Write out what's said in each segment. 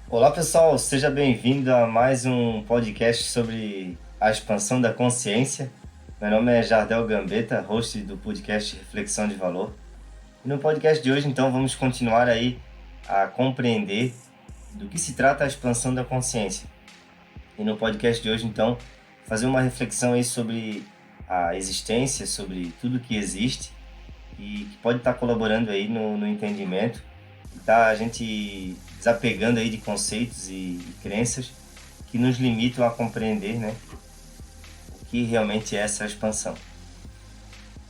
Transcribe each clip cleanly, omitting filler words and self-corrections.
Olá pessoal, seja bem-vindo a mais um podcast sobre a expansão da consciência. Meu nome é Jardel Gambetta, host do podcast Reflexão de Valor. E no podcast de hoje, então, vamos continuar aí a compreender do que se trata a expansão da consciência. E no podcast de hoje, então, fazer uma reflexão aí sobre a existência, sobre tudo que existe e que pode estar colaborando aí no entendimento e tá a gente desapegando aí de conceitos e crenças que nos limitam a compreender, né, o que realmente é essa expansão.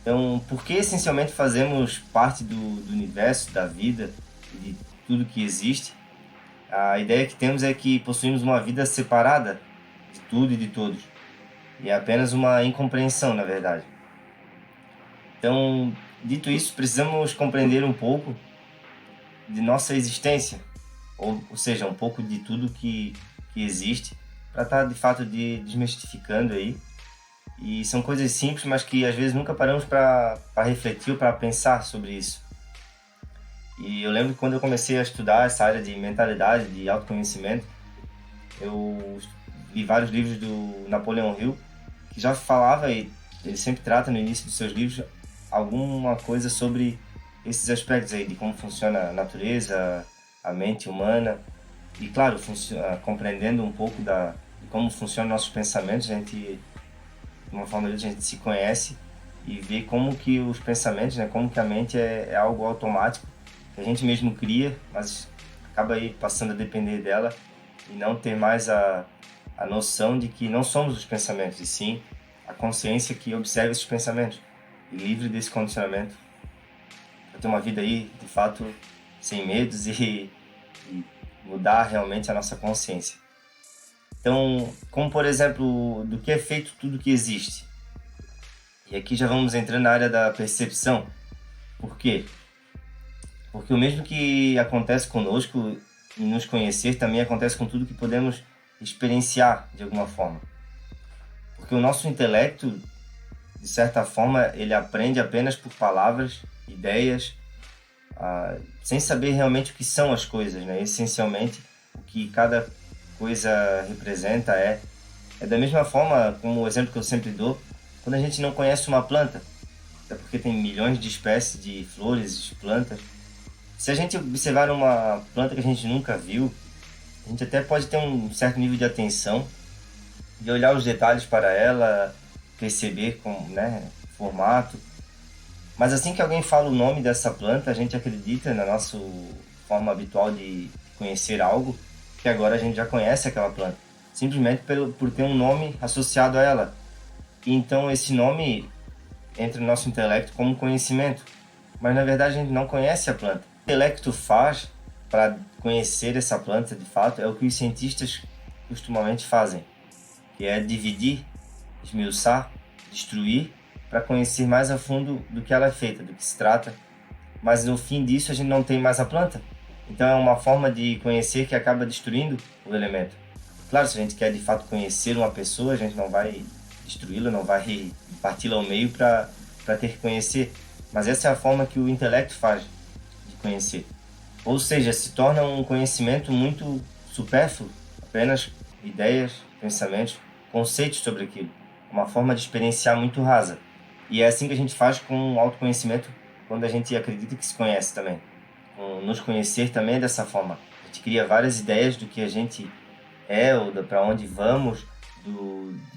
Então, por que essencialmente fazemos parte do universo, da vida e de tudo que existe? A ideia que temos é que possuímos uma vida separada de tudo e de todos. E é apenas uma incompreensão, na verdade. Então, dito isso, precisamos compreender um pouco de nossa existência, ou seja, um pouco de tudo que existe, para estar de fato desmistificando aí. E são coisas simples, mas que às vezes nunca paramos para refletir ou para pensar sobre isso. E eu lembro que quando eu comecei a estudar essa área de mentalidade, de autoconhecimento, eu li vários livros do Napoleão Hill, que já falava, e ele sempre trata no início dos seus livros, alguma coisa sobre esses aspectos aí, de como funciona a natureza, a mente humana. E claro, compreendendo um pouco de como funcionam nossos pensamentos, a gente, de uma forma a gente se conhece e vê como que os pensamentos, né, como que a mente é algo automático, que a gente mesmo cria, mas acaba aí passando a depender dela e não ter mais a noção de que não somos os pensamentos, e sim a consciência que observa esses pensamentos e livre desse condicionamento para ter uma vida aí, de fato, sem medos e mudar realmente a nossa consciência. Então, como por exemplo, do que é feito tudo que existe. E aqui já vamos entrando na área da percepção. Por quê? Porque o mesmo que acontece conosco em nos conhecer, também acontece com tudo que podemos experienciar de alguma forma. Porque o nosso intelecto, de certa forma, ele aprende apenas por palavras, ideias, sem saber realmente o que são as coisas, né? Essencialmente, o que cada coisa representa é da mesma forma, como o exemplo que eu sempre dou, quando a gente não conhece uma planta, até porque tem milhões de espécies de flores, de plantas. Se a gente observar uma planta que a gente nunca viu, a gente até pode ter um certo nível de atenção, de olhar os detalhes para ela, perceber como, né, formato. Mas assim que alguém fala o nome dessa planta, a gente acredita na nossa forma habitual de conhecer algo, que agora a gente já conhece aquela planta, simplesmente por ter um nome associado a ela. E então esse nome entra no nosso intelecto como conhecimento, mas na verdade a gente não conhece a planta. O intelecto faz para conhecer essa planta de fato é o que os cientistas costumamente fazem, que é dividir, esmiuçar, destruir, para conhecer mais a fundo do que ela é feita, do que se trata. Mas no fim disso a gente não tem mais a planta. Então é uma forma de conhecer que acaba destruindo o elemento. Claro, se a gente quer de fato conhecer uma pessoa, a gente não vai destruí-la, não vai parti-la ao meio para ter que conhecer. Mas essa é a forma que o intelecto faz de conhecer. Ou seja, se torna um conhecimento muito supérfluo, apenas ideias, pensamentos, conceitos sobre aquilo. Uma forma de experienciar muito rasa. E é assim que a gente faz com o autoconhecimento quando a gente acredita que se conhece também. Com nos conhecer também é dessa forma. A gente cria várias ideias do que a gente é ou para onde vamos,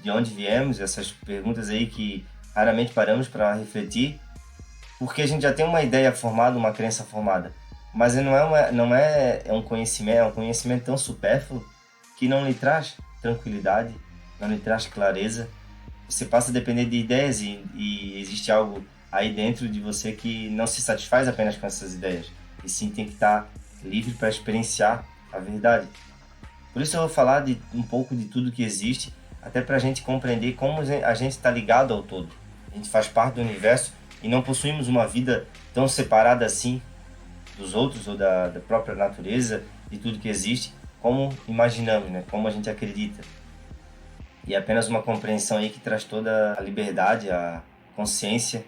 de onde viemos, essas perguntas aí que raramente paramos para refletir, porque a gente já tem uma ideia formada, uma crença formada. Mas não é um conhecimento tão supérfluo que não lhe traz tranquilidade, não lhe traz clareza. Você passa a depender de ideias e existe algo aí dentro de você que não se satisfaz apenas com essas ideias, e sim tem que estar livre para experienciar a verdade. Por isso eu vou falar de um pouco de tudo que existe, até para a gente compreender como a gente está ligado ao todo. A gente faz parte do universo e não possuímos uma vida tão separada assim dos outros ou da própria natureza, de tudo que existe, como imaginamos, né? Como a gente acredita. E é apenas uma compreensão aí que traz toda a liberdade, a consciência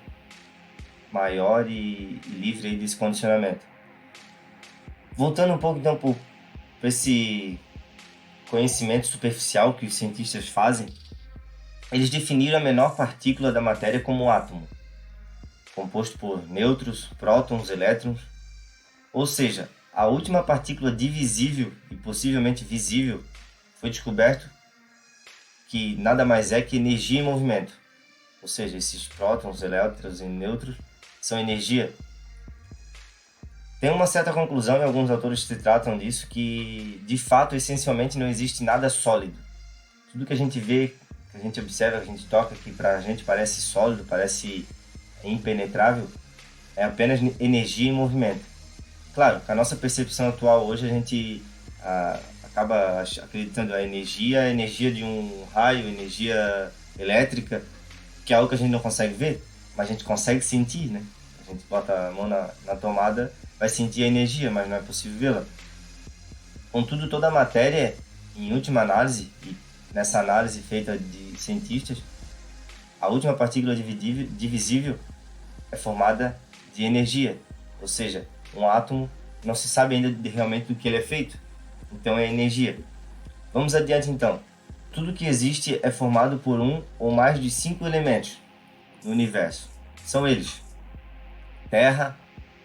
maior e livre aí desse condicionamento. Voltando um pouco então por esse conhecimento superficial que os cientistas fazem, eles definiram a menor partícula da matéria como um átomo, composto por nêutrons, prótons, elétrons. Ou seja, a última partícula divisível e possivelmente visível foi descoberto que nada mais é que energia em movimento. Ou seja, esses prótons, elétrons e nêutrons são energia. Tem uma certa conclusão, e alguns autores se tratam disso, que de fato, essencialmente, não existe nada sólido. Tudo que a gente vê, que a gente observa, que a gente toca, que pra gente parece sólido, parece impenetrável, é apenas energia em movimento. Claro, com a nossa percepção atual hoje, a gente acaba acreditando a energia de um raio, energia elétrica, que é algo que a gente não consegue ver, mas a gente consegue sentir, né? A gente bota a mão na tomada, vai sentir a energia, mas não é possível vê-la. Contudo, toda a matéria, em última análise, e nessa análise feita de cientistas, a última partícula divisível é formada de energia, ou seja, um átomo não se sabe ainda realmente do que ele é feito, então é energia. Vamos adiante então. Tudo que existe é formado por um ou mais de 5 elementos no universo. São eles: terra,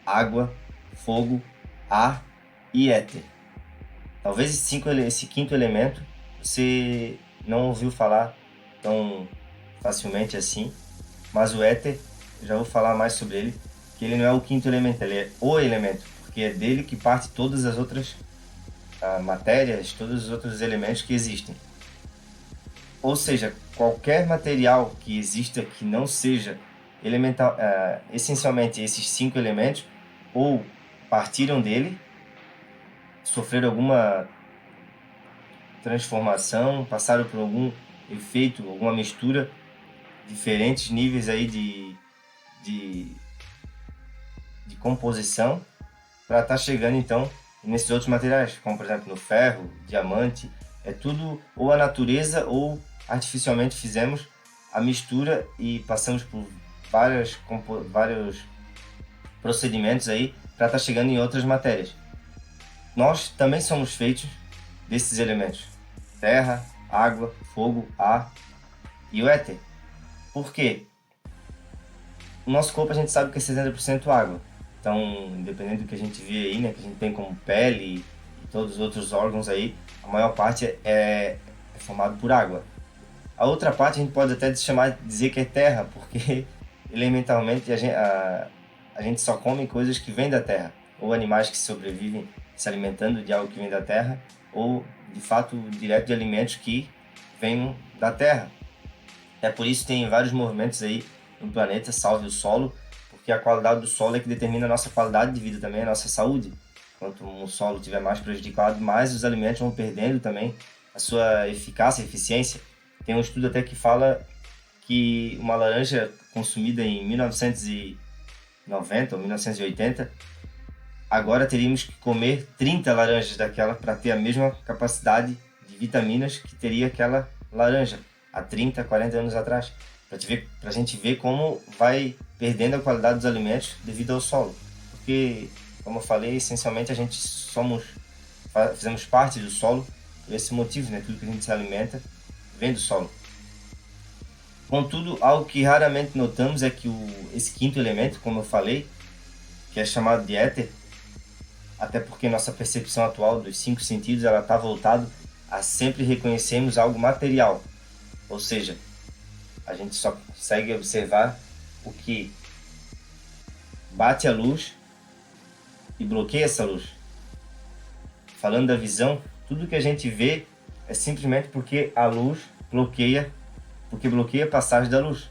água, fogo, ar e éter. Talvez esse quinto elemento você não ouviu falar tão facilmente assim, mas o éter, eu já vou falar mais sobre ele, que ele não é o quinto elemento, ele é o elemento, porque é dele que parte todas as outras matérias, todos os outros elementos que existem. Ou seja, qualquer material que exista que não seja elemental, essencialmente esses 5 elementos, ou partiram dele, sofreram alguma transformação, passaram por algum efeito, alguma mistura, diferentes níveis aí de composição, para estar chegando então nesses outros materiais, como por exemplo no ferro, diamante. É tudo ou a natureza ou artificialmente fizemos a mistura e passamos por vários procedimentos aí para estar chegando em outras matérias. Nós também somos feitos desses elementos: terra, água, fogo, ar e o éter. Por quê? O nosso corpo a gente sabe que é 60% água. Então, independente do que a gente vê aí, né, que a gente tem como pele e todos os outros órgãos aí, a maior parte é formado por água. A outra parte a gente pode até dizer que é terra, porque elementalmente a gente só come coisas que vêm da terra, ou animais que sobrevivem se alimentando de algo que vem da terra, ou de fato direto de alimentos que vêm da terra. É por isso que tem vários movimentos aí no planeta, salve o solo, porque a qualidade do solo é que determina a nossa qualidade de vida também, a nossa saúde. Quanto o solo estiver mais prejudicado, mais os alimentos vão perdendo também a sua eficácia, eficiência. Tem um estudo até que fala que uma laranja consumida em 1990 ou 1980, agora teríamos que comer 30 laranjas daquela para ter a mesma capacidade de vitaminas que teria aquela laranja há 30, 40 anos atrás. Para a gente ver como vai perdendo a qualidade dos alimentos devido ao solo. Porque, como eu falei, essencialmente a gente fizemos parte do solo por esse motivo, né? Tudo que a gente se alimenta vem do solo. Contudo, algo que raramente notamos é que esse quinto elemento, como eu falei, que é chamado de éter, até porque nossa percepção atual dos 5 sentidos ela está voltada a sempre reconhecermos algo material. Ou seja, a gente só consegue observar o que bate a luz e bloqueia essa luz. Falando da visão, tudo que a gente vê é simplesmente porque a luz bloqueia a passagem da luz.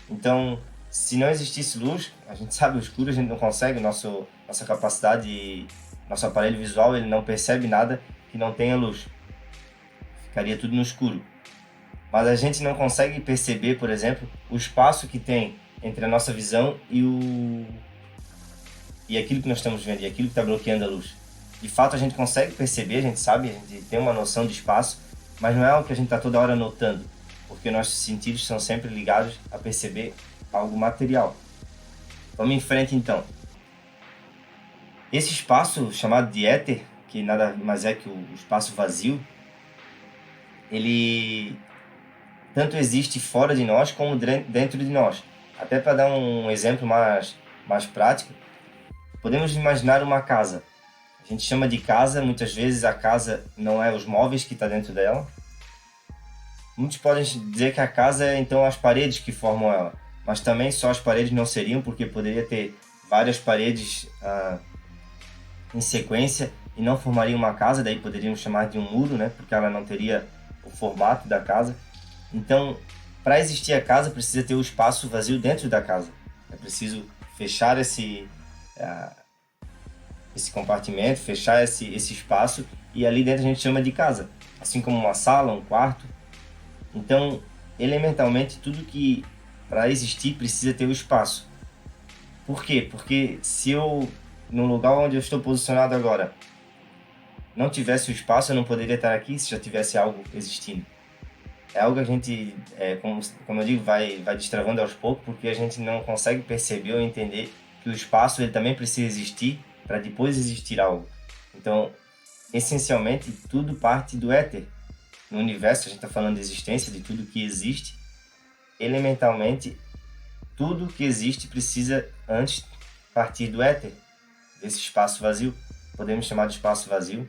Então, se não existisse luz, a gente sabe o escuro, a gente não consegue, nossa capacidade, nosso aparelho visual, ele não percebe nada que não tenha luz. Ficaria tudo no escuro. Mas a gente não consegue perceber, por exemplo, o espaço que tem entre a nossa visão e aquilo que nós estamos vendo, e aquilo que está bloqueando a luz. De fato, a gente consegue perceber, a gente sabe, a gente tem uma noção de espaço, mas não é algo que a gente está toda hora notando, porque nossos sentidos são sempre ligados a perceber algo material. Vamos em frente então. Esse espaço chamado de éter, que nada mais é que o espaço vazio, ele tanto existe fora de nós como dentro de nós. Até para dar um exemplo mais prático, podemos imaginar uma casa. A gente chama de casa, muitas vezes a casa não é os móveis que está dentro dela. Muitos podem dizer que a casa é então as paredes que formam ela, mas também só as paredes não seriam, porque poderia ter várias paredes em sequência e não formaria uma casa, daí poderíamos chamar de um muro, né? Porque ela não teria o formato da casa. Então, para existir a casa, precisa ter o espaço vazio dentro da casa. É preciso fechar esse compartimento, fechar esse espaço, e ali dentro a gente chama de casa, assim como uma sala, um quarto. Então, elementalmente, tudo que para existir precisa ter o espaço. Por quê? Porque se eu, no lugar onde eu estou posicionado agora, não tivesse o espaço, eu não poderia estar aqui se já tivesse algo existindo. É algo que a gente, como eu digo, vai destravando aos poucos, porque a gente não consegue perceber ou entender que o espaço ele também precisa existir para depois existir algo. Então, essencialmente, tudo parte do éter. No universo, a gente está falando de existência, de tudo que existe. Elementalmente, tudo que existe precisa antes partir do éter, desse espaço vazio. Podemos chamar de espaço vazio.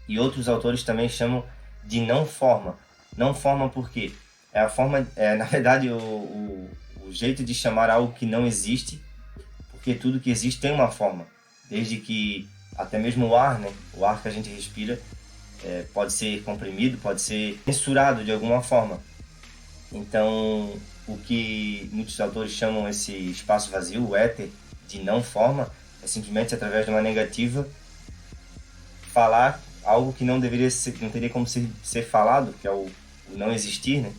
E outros autores também chamam de não forma. Não forma por quê? É a forma, na verdade, o jeito de chamar algo que não existe, porque tudo que existe tem uma forma. Desde que até mesmo o ar, né? O ar que a gente respira pode ser comprimido, pode ser mensurado de alguma forma. Então, o que muitos autores chamam esse espaço vazio, o éter, de não forma, é simplesmente através de uma negativa falar algo que não teria como ser falado, que é o não existir, né?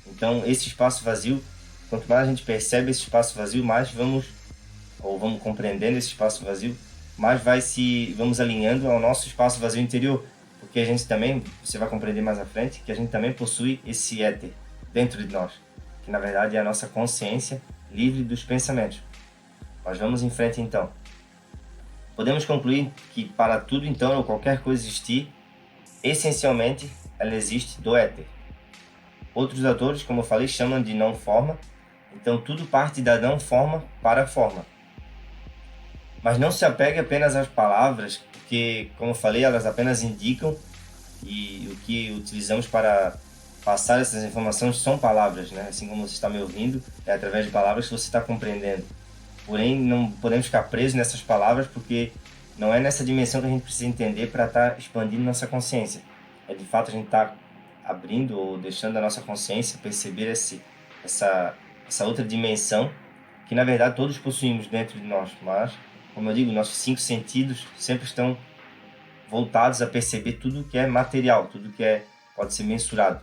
Então, esse espaço vazio, quanto mais a gente percebe esse espaço vazio, mais vamos compreendendo esse espaço vazio, mais vamos alinhando ao nosso espaço vazio interior, porque a gente também, você vai compreender mais à frente, que a gente também possui esse éter dentro de nós, que na verdade é a nossa consciência livre dos pensamentos. Mas vamos em frente então. Podemos concluir que para tudo então, ou qualquer coisa existir, essencialmente ela existe do éter. Outros autores, como eu falei, chamam de não forma, então tudo parte da não forma para a forma. Mas não se apegue apenas às palavras, porque, como eu falei, elas apenas indicam, e o que utilizamos para passar essas informações são palavras, né? Assim como você está me ouvindo, é através de palavras que você está compreendendo. Porém, não podemos ficar presos nessas palavras, porque não é nessa dimensão que a gente precisa entender para estar expandindo nossa consciência. É de fato a gente estar abrindo ou deixando a nossa consciência perceber essa outra dimensão que na verdade todos possuímos dentro de nós, mas, como eu digo, nossos 5 sentidos sempre estão voltados a perceber tudo que é material, tudo que pode ser mensurado.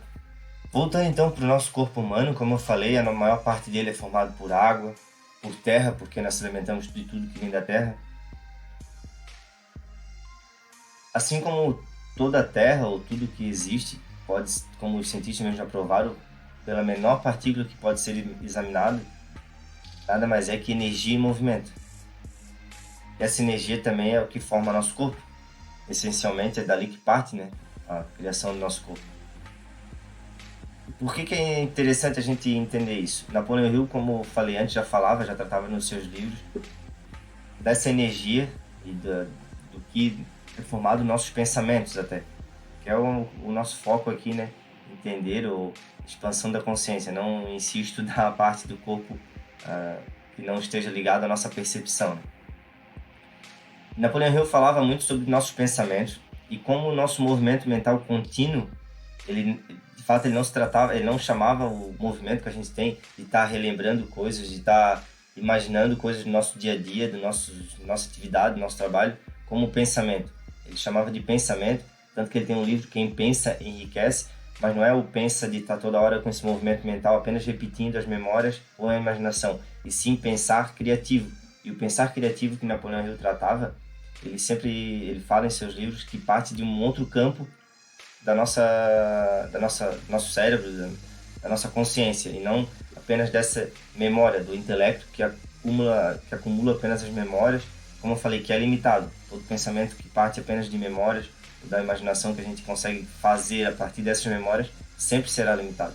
Voltando então para o nosso corpo humano, como eu falei, a maior parte dele é formado por água, por terra, porque nós nos alimentamos de tudo que vem da terra. Assim como toda a terra ou tudo que existe, como os cientistas mesmo já provaram, pela menor partícula que pode ser examinado, nada mais é que energia em movimento. E essa energia também é o que forma nosso corpo. Essencialmente é dali que parte, né, a criação do nosso corpo. Por que é interessante a gente entender isso? Napoleão Hill, como eu falei antes, já tratava nos seus livros dessa energia e do que é formado nossos pensamentos até. Que é o nosso foco aqui, né? Entender a expansão da consciência, não em si estudar a parte do corpo que não esteja ligada à nossa percepção. Né? Napoleão Hill falava muito sobre nossos pensamentos e como o nosso movimento mental contínuo, de fato ele não chamava o movimento que a gente tem de estar relembrando coisas, de estar imaginando coisas do nosso dia a dia, nossa atividade, do nosso trabalho, como pensamento. Ele chamava de pensamento, tanto que ele tem um livro, Quem Pensa Enriquece, mas não é o pensa de estar toda hora com esse movimento mental apenas repetindo as memórias ou a imaginação, e sim pensar criativo. E o pensar criativo que Napoleão Hill tratava, ele fala em seus livros que parte de um outro campo nosso cérebro, da nossa consciência, e não apenas dessa memória do intelecto que acumula apenas as memórias como eu falei, que é limitado. Todo pensamento que parte apenas de memórias, da imaginação que a gente consegue fazer a partir dessas memórias, sempre será limitado.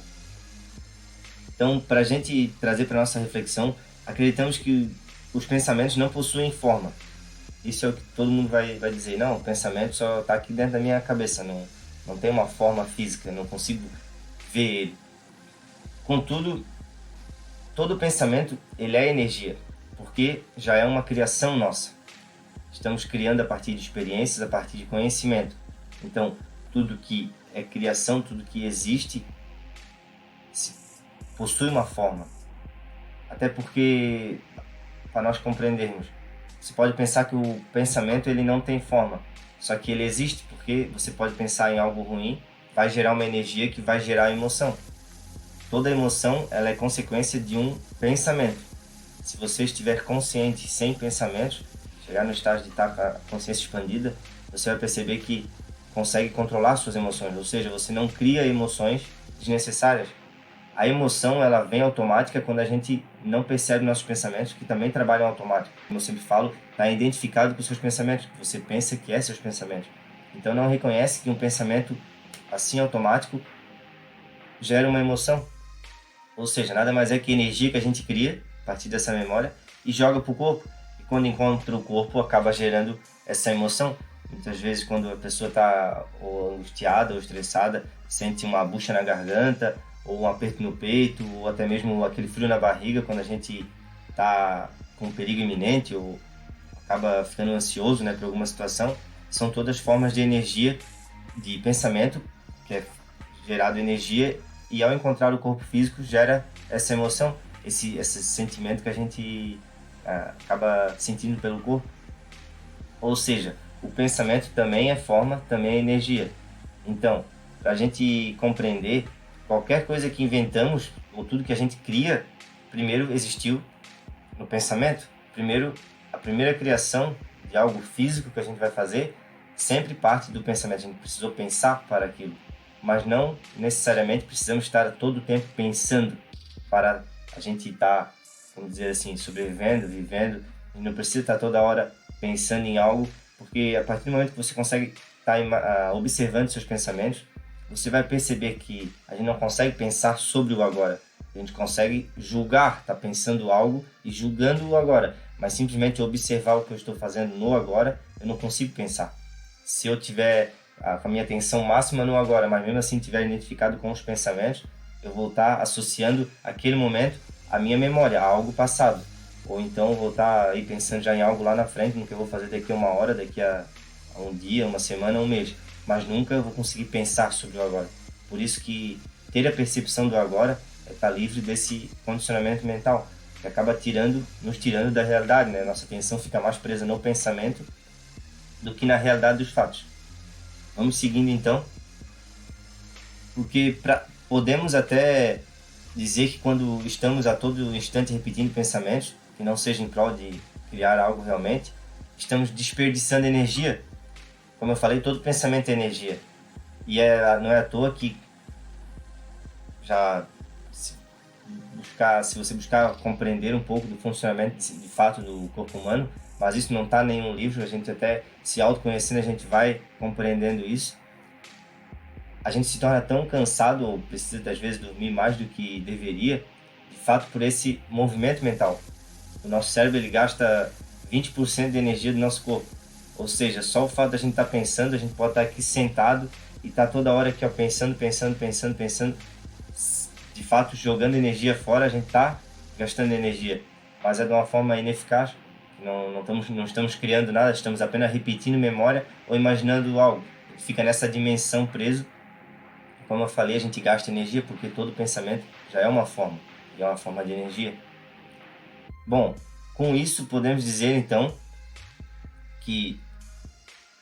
Então, para a gente trazer para a nossa reflexão, acreditamos que os pensamentos não possuem forma. Isso é o que todo mundo vai dizer. Não, o pensamento só está aqui dentro da minha cabeça, não tem uma forma física, não consigo ver ele. Contudo, todo pensamento ele é energia, porque já é uma criação nossa. Estamos criando a partir de experiências, a partir de conhecimento. Então, tudo que é criação, tudo que existe, possui uma forma. Até porque, para nós compreendermos, você pode pensar que o pensamento ele não tem forma, só que ele existe porque você pode pensar em algo ruim, vai gerar uma energia que vai gerar emoção. Toda emoção ela é consequência de um pensamento. Se você estiver consciente, sem pensamentos, chegar no estágio de estar com a consciência expandida, você vai perceber que consegue controlar suas emoções, ou seja, você não cria emoções desnecessárias. A emoção ela vem automática quando a gente não percebe nossos pensamentos, que também trabalham automático. Como eu sempre falo, está identificado com os seus pensamentos, que você pensa que é seus pensamentos. Então não reconhece que um pensamento assim automático gera uma emoção. Ou seja, nada mais é que energia que a gente cria a partir dessa memória e joga para o corpo. E quando encontra o corpo, acaba gerando essa emoção. Muitas vezes, quando a pessoa está angustiada ou estressada, sente uma bucha na garganta, ou um aperto no peito, ou até mesmo aquele frio na barriga quando a gente está com perigo iminente ou acaba ficando ansioso, né, por alguma situação. São todas formas de energia, de pensamento, que é gerado energia, e ao encontrar o corpo físico gera essa emoção, esse sentimento que a gente acaba sentindo pelo corpo. Ou seja, o pensamento também é forma, também é energia. Então, para a gente compreender, qualquer coisa que inventamos, ou tudo que a gente cria, primeiro existiu no pensamento. Primeiro, a primeira criação de algo físico que a gente vai fazer sempre parte do pensamento. A gente precisou pensar para aquilo, mas não necessariamente precisamos estar todo o tempo pensando para a gente estar, vamos dizer assim, sobrevivendo, vivendo. A gente não precisa estar toda hora pensando em algo, porque a partir do momento que você consegue estar observando seus pensamentos, você vai perceber que a gente não consegue pensar sobre o agora. A gente consegue julgar, estar pensando algo e julgando o agora, mas simplesmente observar o que eu estou fazendo no agora, eu não consigo pensar. Se eu tiver com a minha atenção máxima no agora, mas mesmo assim estiver identificado com os pensamentos, eu vou estar associando aquele momento à minha memória, a algo passado. Ou então eu vou estar aí pensando já em algo lá na frente, no que eu vou fazer daqui a uma hora, daqui a um dia, uma semana, um mês. Mas nunca vou conseguir pensar sobre o agora. Por isso que ter a percepção do agora é estar livre desse condicionamento mental, que acaba nos tirando da realidade, né? Nossa atenção fica mais presa no pensamento do que na realidade dos fatos. Vamos seguindo então, porque podemos até dizer que quando estamos a todo instante repetindo pensamentos, que não seja em prol de criar algo realmente, estamos desperdiçando energia. Como eu falei, todo pensamento é energia. E não é à toa que se você buscar compreender um pouco do funcionamento de fato do corpo humano, mas isso não está em nenhum livro, a gente até se autoconhecendo, a gente vai compreendendo isso. A gente se torna tão cansado, ou precisa às vezes dormir mais do que deveria, de fato por esse movimento mental. O nosso cérebro ele gasta 20% de energia do nosso corpo. Ou seja, só o fato de a gente estar pensando, a gente pode estar aqui sentado e estar toda hora aqui ó, pensando, de fato jogando energia fora, a gente está gastando energia, mas é de uma forma ineficaz. Não estamos criando nada, estamos apenas repetindo memória ou imaginando algo. A gente fica nessa dimensão preso. Como eu falei, a gente gasta energia porque todo pensamento já é uma forma, e é uma forma de energia. Bom, com isso podemos dizer então que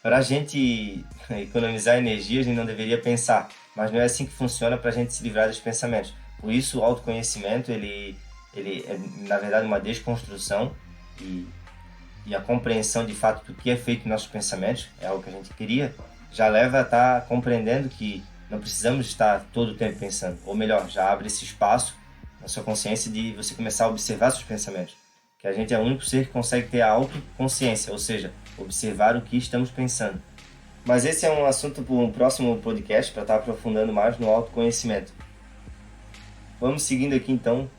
para a gente economizar energia a gente não deveria pensar, mas não é assim que funciona para a gente se livrar dos pensamentos. Por isso o autoconhecimento ele é na verdade uma desconstrução e a compreensão de fato do que é feito nos nossos pensamentos, é algo que a gente queria, já leva a estar compreendendo que não precisamos estar todo o tempo pensando, ou melhor, já abre esse espaço na sua consciência de você começar a observar seus pensamentos. que a gente é o único ser que consegue ter a autoconsciência, ou seja, observar o que estamos pensando. Mas esse é um assunto para um próximo podcast, para estar aprofundando mais no autoconhecimento. Vamos seguindo aqui então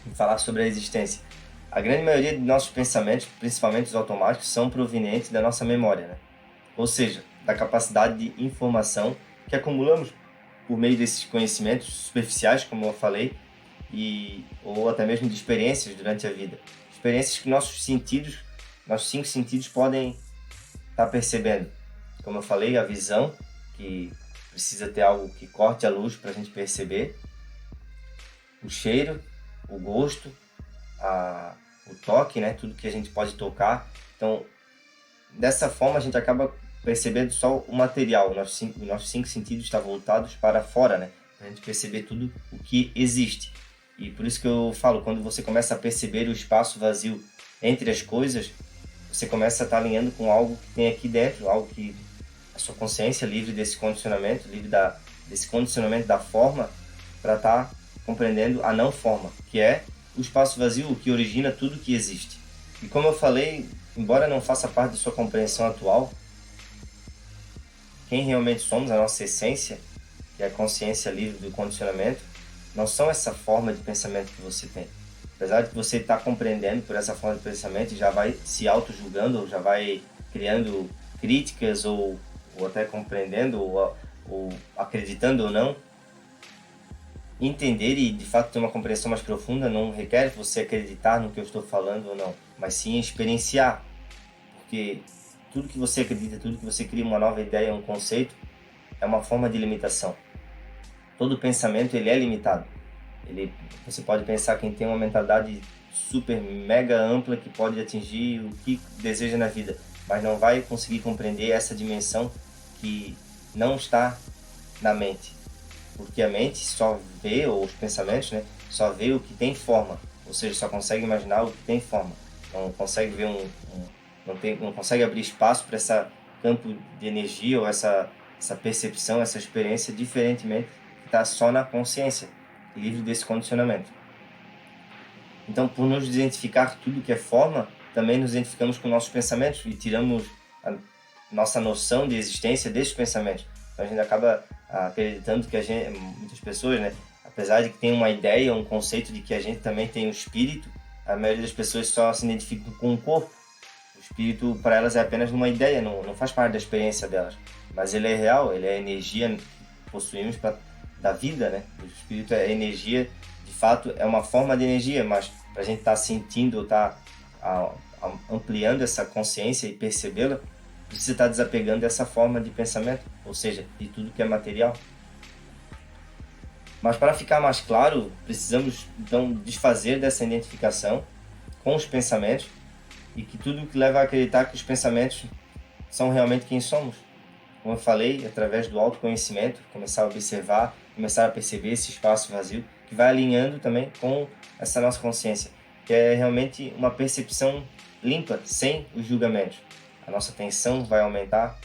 e falar sobre a existência. A grande maioria de nossos pensamentos, principalmente os automáticos, são provenientes da nossa memória, né? Ou seja, da capacidade de informação que acumulamos por meio desses conhecimentos superficiais, como eu falei, ou até mesmo de experiências durante a vida. Experiências que nossos 5 sentidos podem estar percebendo. Como eu falei, a visão, que precisa ter algo que corte a luz para a gente perceber, o cheiro, o gosto, o toque, né? Tudo que a gente pode tocar. Então, dessa forma, a gente acaba percebendo só o material. Os nossos 5 sentidos estão voltados para fora, né? Para a gente perceber tudo o que existe. E por isso que eu falo, quando você começa a perceber o espaço vazio entre as coisas, você começa a estar alinhando com algo que tem aqui dentro, algo que a sua consciência livre desse condicionamento, desse condicionamento da forma, para estar compreendendo a não forma, que é o espaço vazio, o que origina tudo que existe. E como eu falei, embora não faça parte de sua compreensão atual, quem realmente somos, a nossa essência, que é a consciência livre do condicionamento, não são essa forma de pensamento que você tem. Apesar de que você está compreendendo por essa forma de pensamento, já vai se auto-julgando, ou já vai criando críticas, ou até compreendendo, ou acreditando ou não, entender e de fato ter uma compreensão mais profunda não requer você acreditar no que eu estou falando ou não, mas sim experienciar, porque tudo que você acredita, tudo que você cria uma nova ideia, um conceito, é uma forma de limitação. Todo pensamento ele é limitado. Você pode pensar quem tem uma mentalidade super mega ampla que pode atingir o que deseja na vida, mas não vai conseguir compreender essa dimensão que não está na mente. Porque a mente só vê, ou os pensamentos, né, só vê o que tem forma, ou seja, só consegue imaginar o que tem forma. Não consegue ver não consegue abrir espaço para esse campo de energia ou essa percepção, essa experiência, diferentemente que está só na consciência, livre desse condicionamento. Então, por nos identificar tudo que é forma, também nos identificamos com nossos pensamentos e tiramos a nossa noção de existência desses pensamentos. Então, a gente acaba acreditando que muitas pessoas, né, apesar de que tem uma ideia, um conceito de que a gente também tem um espírito, a maioria das pessoas só se identificam com o corpo. O espírito, para elas, é apenas uma ideia, não faz parte da experiência delas. Mas ele é real, ele é a energia que possuímos da vida, né? O espírito é energia, de fato, é uma forma de energia, mas para a gente estar sentindo ou estar ampliando essa consciência e percebê-la, precisa estar desapegando dessa forma de pensamento, ou seja, de tudo que é material. Mas para ficar mais claro, precisamos então desfazer dessa identificação com os pensamentos e que tudo que leva a acreditar que os pensamentos são realmente quem somos. Como eu falei, através do autoconhecimento, começar a observar, começar a perceber esse espaço vazio, que vai alinhando também com essa nossa consciência, que é realmente uma percepção limpa, sem os julgamentos. A nossa atenção vai aumentar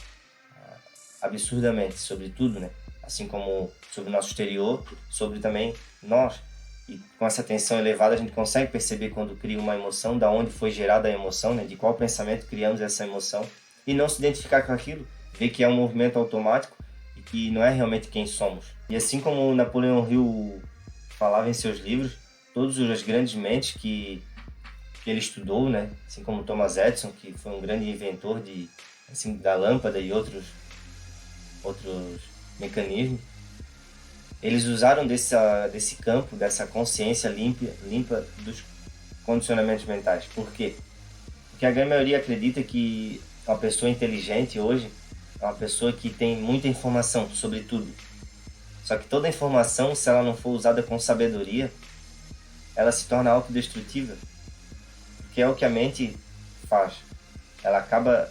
absurdamente sobre tudo, né? Assim como sobre o nosso exterior, sobre também nós. E com essa atenção elevada a gente consegue perceber quando cria uma emoção, da onde foi gerada a emoção, né? De qual pensamento criamos essa emoção, e não se identificar com aquilo, ver que é um movimento automático e que não é realmente quem somos. E assim como Napoleão Hill falava em seus livros, todas as grandes mentes que ele estudou, né? Assim como Thomas Edison, que foi um grande inventor da lâmpada e outros mecanismos, eles usaram desse campo, dessa consciência limpa dos condicionamentos mentais. Por quê? Porque a grande maioria acredita que uma pessoa inteligente hoje é uma pessoa que tem muita informação sobre tudo. Só que toda informação, se ela não for usada com sabedoria, ela se torna autodestrutiva. Que é o que a mente faz. Ela acaba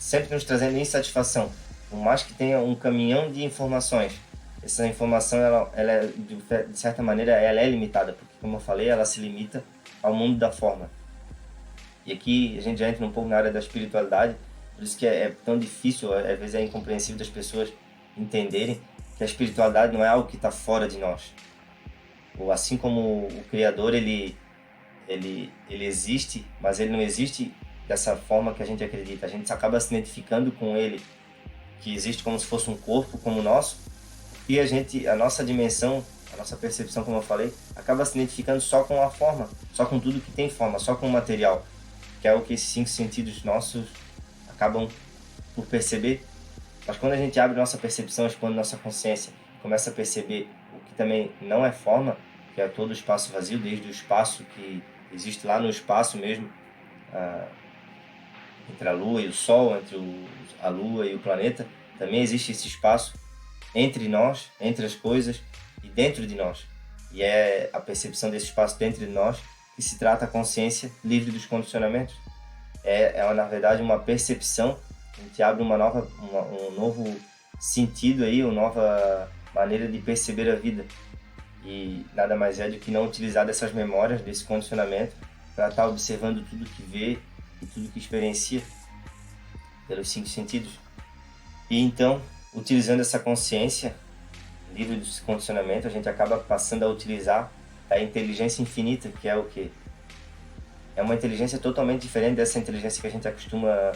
sempre nos trazendo insatisfação. Por mais que tenha um caminhão de informações, essa informação, ela é, de certa maneira, ela é limitada, porque, como eu falei, ela se limita ao mundo da forma. E aqui a gente já entra um pouco na área da espiritualidade, por isso que é tão difícil, às vezes é incompreensível das pessoas entenderem que a espiritualidade não é algo que está fora de nós. Ou assim como o Criador, ele ele existe, mas ele não existe dessa forma que a gente acredita. A gente acaba se identificando com ele, que existe como se fosse um corpo como o nosso, e a nossa dimensão, a nossa percepção, como eu falei, acaba se identificando só com a forma, só com tudo que tem forma, só com o material, que é o que esses 5 sentidos nossos acabam por perceber. Mas quando a gente abre nossa percepção, expande nossa consciência, começa a perceber o que também não é forma, que é todo o espaço vazio, desde o espaço que existe lá no espaço mesmo, entre a Lua e o Sol, entre a Lua e o planeta, também existe esse espaço entre nós, entre as coisas e dentro de nós. E é a percepção desse espaço dentro de nós que se trata a consciência livre dos condicionamentos. Na verdade, uma percepção. A gente abre um novo sentido aí, uma nova maneira de perceber a vida. E nada mais é do que não utilizar dessas memórias, desse condicionamento, para estar observando tudo que vê e tudo que experiencia pelos 5 sentidos. E então, utilizando essa consciência livre desse condicionamento, a gente acaba passando a utilizar a inteligência infinita, que é o quê? É uma inteligência totalmente diferente dessa inteligência que a gente acostuma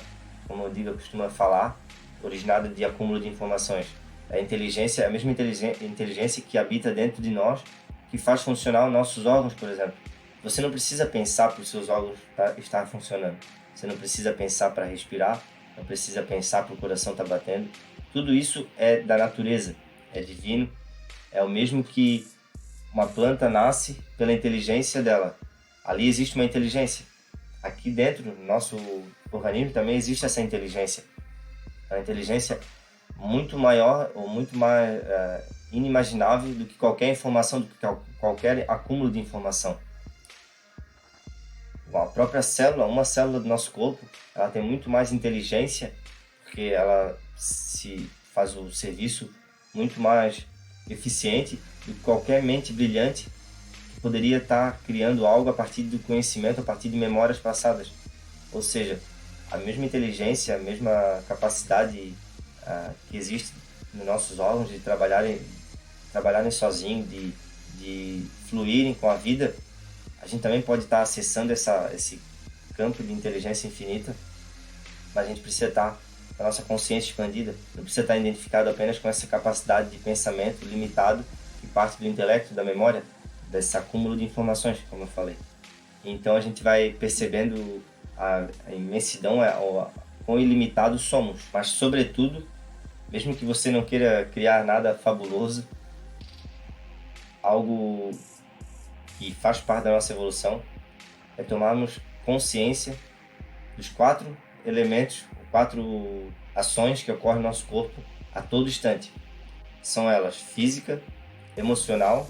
falar, originada de acúmulo de informações. A inteligência é a mesma inteligência que habita dentro de nós, que faz funcionar os nossos órgãos, por exemplo. Você não precisa pensar para os seus órgãos estar funcionando. Você não precisa pensar para respirar, não precisa pensar para o coração estar batendo. Tudo isso é da natureza, é divino. É o mesmo que uma planta nasce pela inteligência dela. Ali existe uma inteligência. Aqui dentro do nosso organismo também existe essa inteligência. É uma inteligência muito maior ou muito mais inimaginável do que qualquer informação, do que qualquer acúmulo de informação. A própria célula, uma célula do nosso corpo, ela tem muito mais inteligência, porque ela se faz o serviço muito mais eficiente do que qualquer mente brilhante que poderia estar criando algo a partir do conhecimento, a partir de memórias passadas. Ou seja, a mesma inteligência, a mesma capacidade que existe nos nossos órgãos de trabalharem sozinhos, de fluírem com a vida, a gente também pode estar acessando esse campo de inteligência infinita, mas a gente precisa estar com a nossa consciência expandida, não precisa estar identificado apenas com essa capacidade de pensamento limitado que parte do intelecto, da memória, desse acúmulo de informações, como eu falei. Então a gente vai percebendo a imensidão, quão ilimitado somos, mas sobretudo, mesmo que você não queira criar nada fabuloso, algo que faz parte da nossa evolução é tomarmos consciência dos 4 elementos, 4 ações que ocorrem no nosso corpo a todo instante. São elas física, emocional,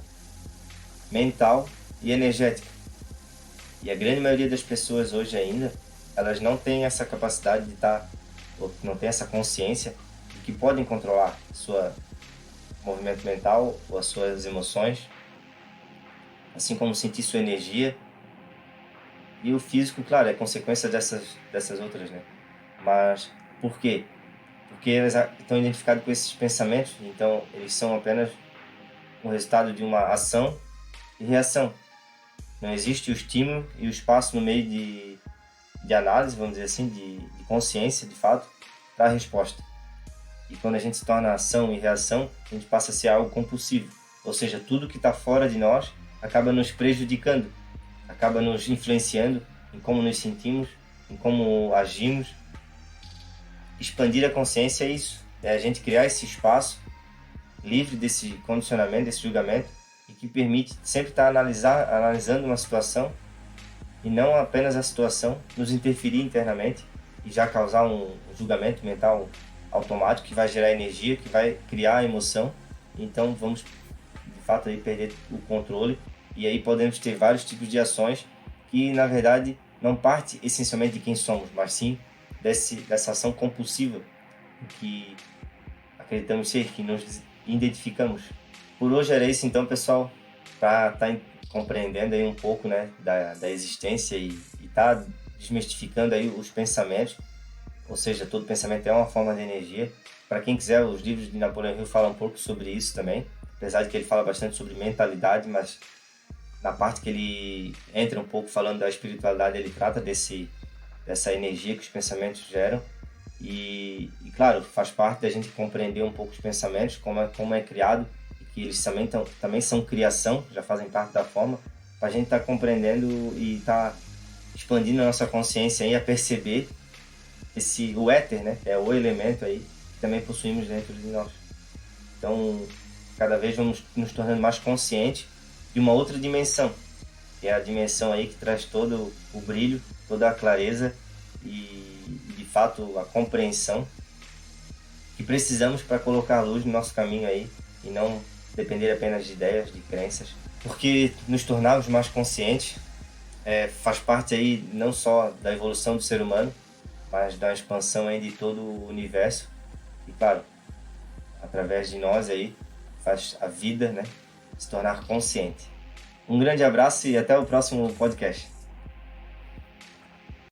mental e energética. E a grande maioria das pessoas hoje ainda, elas não têm essa capacidade de ou não têm essa consciência de que podem controlar seu movimento mental ou as suas emoções, assim como sentir sua energia. E o físico, claro, é consequência dessas outras, né? Mas por quê? Porque eles estão identificados com esses pensamentos, então eles são apenas um resultado de uma ação e reação. Não existe o estímulo e o espaço no meio de análise, vamos dizer assim, de consciência, de fato, para a resposta. E quando a gente se torna ação e reação, a gente passa a ser algo compulsivo. Ou seja, tudo que está fora de nós acaba nos prejudicando, acaba nos influenciando em como nos sentimos, em como agimos. Expandir a consciência é isso, é a gente criar esse espaço livre desse condicionamento, desse julgamento, e que permite sempre estar analisando uma situação e não apenas a situação nos interferir internamente e já causar um julgamento mental automático que vai gerar energia, que vai criar a emoção. Então vamos de fato aí perder o controle e aí podemos ter vários tipos de ações que na verdade não parte essencialmente de quem somos, mas sim dessa ação compulsiva que acreditamos ser, que nos identificamos. Por hoje era isso então, pessoal, para estar compreendendo aí um pouco, né, da existência e estar desmistificando aí os pensamentos, ou seja, todo pensamento é uma forma de energia. Para quem quiser, os livros de Napoleão Hill falam um pouco sobre isso também, apesar de que ele fala bastante sobre mentalidade, mas na parte que ele entra um pouco falando da espiritualidade, ele trata dessa energia que os pensamentos geram. E claro, faz parte da gente compreender um pouco os pensamentos, como é criado, e que eles também são criação, já fazem parte da forma, para a gente estar compreendendo e estar expandindo a nossa consciência aí a perceber o éter, né? É o elemento aí que também possuímos dentro de nós. Então, cada vez vamos nos tornando mais conscientes de uma outra dimensão, que é a dimensão aí que traz todo o brilho, toda a clareza e de fato a compreensão que precisamos para colocar a luz no nosso caminho aí e não depender apenas de ideias, de crenças, porque nos tornarmos mais conscientes faz parte aí não só da evolução do ser humano, mas da expansão aí de todo o universo e claro, através de nós aí faz a vida, né, se tornar consciente. Um grande abraço e até o próximo podcast.